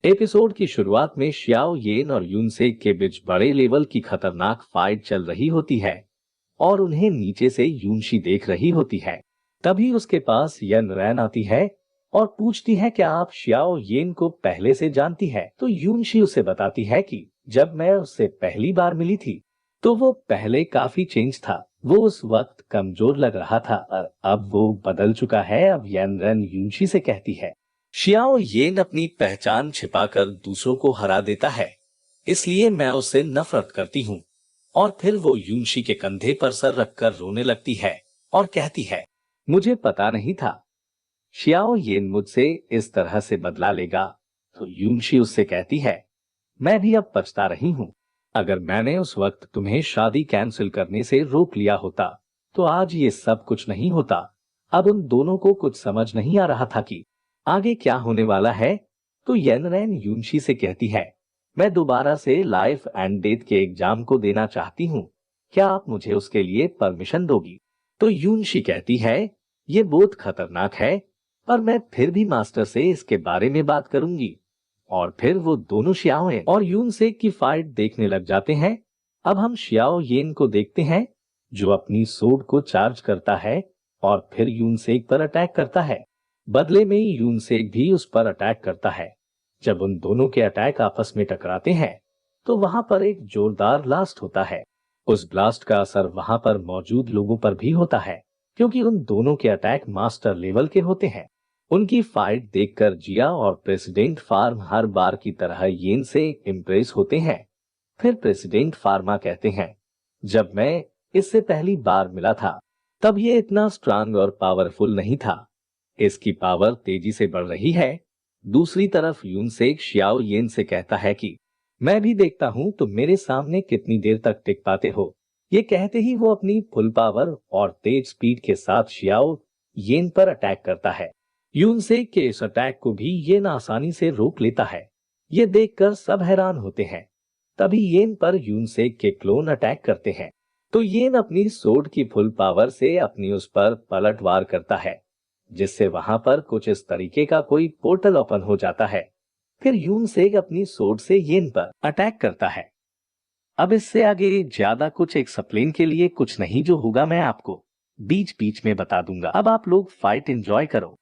Episode की शुरुआत में शियाओ येन और यूनसेक के बीच बड़े लेवल की खतरनाक फाइट चल रही होती है और उन्हें नीचे से यूनशी देख रही होती है। तभी उसके पास यन रैन आती है और पूछती है क्या आप शियाओ येन को पहले से जानती है। तो यूनशी उसे बताती है कि जब मैं उससे पहली बार मिली थी तो वो पहले काफी चेंज था। वो उस वक्त कमजोर लग रहा था और अब वो बदल चुका है। अब यन रैन यूनशी से कहती है शियाओ येन अपनी पहचान छिपाकर दूसरों को हरा देता है, इसलिए मैं उससे नफरत करती हूँ। और फिर वो यूनशी के कंधे पर सर रखकर रोने लगती है और कहती है मुझे पता नहीं था शियाओ येन मुझसे इस तरह से बदला लेगा। तो यूनशी उससे कहती है मैं भी अब पछता रही हूँ। अगर मैंने उस वक्त तुम्हें शादी कैंसिल करने से रोक लिया होता तो आज ये सब कुछ नहीं होता। अब उन दोनों को कुछ समझ नहीं आ रहा था कि आगे क्या होने वाला है। तो येन रैन यूनशी से कहती है मैं दोबारा से लाइफ एंड डेथ के एग्जाम को देना चाहती हूँ, क्या आप मुझे उसके लिए परमिशन दोगी। तो यूनशी कहती है ये बहुत खतरनाक है पर मैं फिर भी मास्टर से इसके बारे में बात करूंगी। और फिर वो दोनों शियाओ येन और यूनसेक की फाइट देखने लग जाते हैं। अब हम शियाओ येन को देखते हैं जो अपनी सोड को चार्ज करता है और फिर यूनसेक पर अटैक करता है। बदले में यूनसेक भी उस पर अटैक करता है। जब उन दोनों के अटैक आपस में टकराते हैं तो वहां पर एक जोरदार ब्लास्ट होता है। उस ब्लास्ट का असर वहां पर मौजूद लोगों पर भी होता है क्योंकि उन दोनों के अटैक मास्टर लेवल के होते हैं। उनकी फाइट देखकर जिया और प्रेसिडेंट फार्म हर बार की तरह येन से इम्प्रेस होते हैं। फिर प्रेसिडेंट फार्मा कहते हैं जब मैं इससे पहली बार मिला था तब ये इतना स्ट्रांग और पावरफुल नहीं था, इसकी पावर तेजी से बढ़ रही है। दूसरी तरफ यूनसेक शियाओ येन से कहता है कि मैं भी देखता हूं तुम मेरे सामने कितनी देर तक टिक पाते हो। ये कहते ही वो अपनी फुल पावर और तेज स्पीड के साथ शियाओ येन पर अटैक करता है। यूनसेक के इस अटैक को भी येन आसानी से रोक लेता है। ये देखकर सब हैरान होते हैं। तभी येन पर यूनसेक के क्लोन अटैक करते हैं तो येन अपनी सोड की फुल पावर से अपनी उस पर पलटवार करता है जिससे वहां पर कुछ इस तरीके का कोई पोर्टल ओपन हो जाता है। फिर यूनसेक अपनी सोड से येन पर अटैक करता है। अब इससे आगे ज्यादा कुछ एक्सप्लेन के लिए कुछ नहीं, जो होगा मैं आपको बीच बीच में बता दूंगा। अब आप लोग फाइट एंजॉय करो।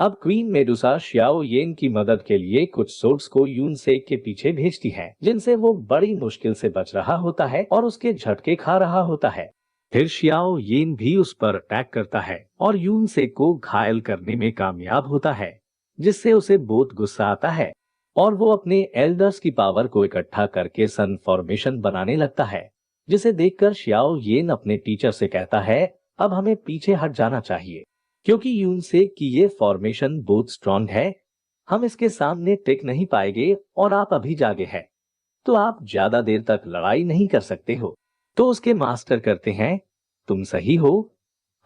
अब क्वीन मेडुसा शियाओ येन की मदद के लिए कुछ सोर्स को यूनसेक के पीछे भेजती है जिनसे वो बड़ी मुश्किल से बच रहा होता है और उसके झटके खा रहा होता है। फिर शियाओ येन भी उस पर अटैक करता है और यूनसेक को घायल करने में कामयाब होता है जिससे उसे बहुत गुस्सा आता है और वो अपने एल्डर्स की पावर को इकट्ठा करके सन फॉर्मेशन बनाने लगता है, जिसे देखकर शियाओ येन अपने टीचर से कहता है अब हमें पीछे हट जाना चाहिए क्योंकि यूनसेक की ये फॉर्मेशन बहुत स्ट्रॉन्ग है, हम इसके सामने टिक नहीं पाएंगे और आप अभी जागे हैं तो आप ज्यादा देर तक लड़ाई नहीं कर सकते हो। तो उसके मास्टर करते हैं तुम सही हो,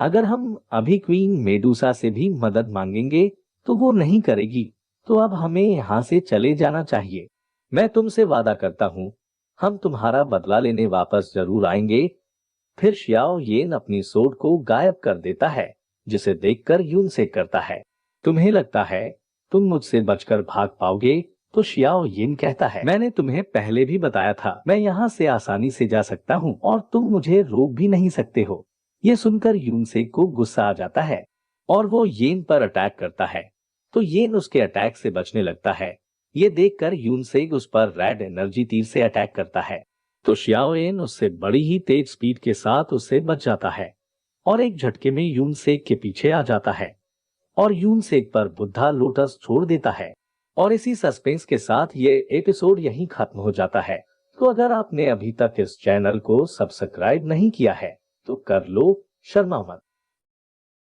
अगर हम अभी क्वीन मेडुसा से भी मदद मांगेंगे तो वो नहीं करेगी, तो अब हमें यहाँ से चले जाना चाहिए। मैं तुमसे वादा करता हूँ हम तुम्हारा बदला लेने वापस जरूर आएंगे। फिर शियाओ येन अपनी सोड को गायब कर देता है जिसे देखकर यूनसेक करता है तुम्हें लगता है तुम मुझसे बचकर भाग पाओगे। तो शियाओ येन कहता है मैंने तुम्हें पहले भी बताया था मैं यहाँ से आसानी से जा सकता हूँ और तुम मुझे रोक भी नहीं सकते हो। ये सुनकर यूनसेक को गुस्सा आ जाता है और वो येन पर अटैक करता है तो येन उसके अटैक से बचने लगता है। ये देखकर यूनसेक उस पर रेड एनर्जी तीर से अटैक करता है तो शियाओ येन उससे बड़ी ही तेज स्पीड के साथ उससे बच जाता है और एक झटके में यूनसेक के पीछे आ जाता है और यूनसेक पर बुद्धा लोटस छोड़ देता है। और इसी सस्पेंस के साथ ये एपिसोड यहीं खत्म हो जाता है। तो अगर आपने अभी तक इस चैनल को सब्सक्राइब नहीं किया है तो कर लो, शर्मा मत।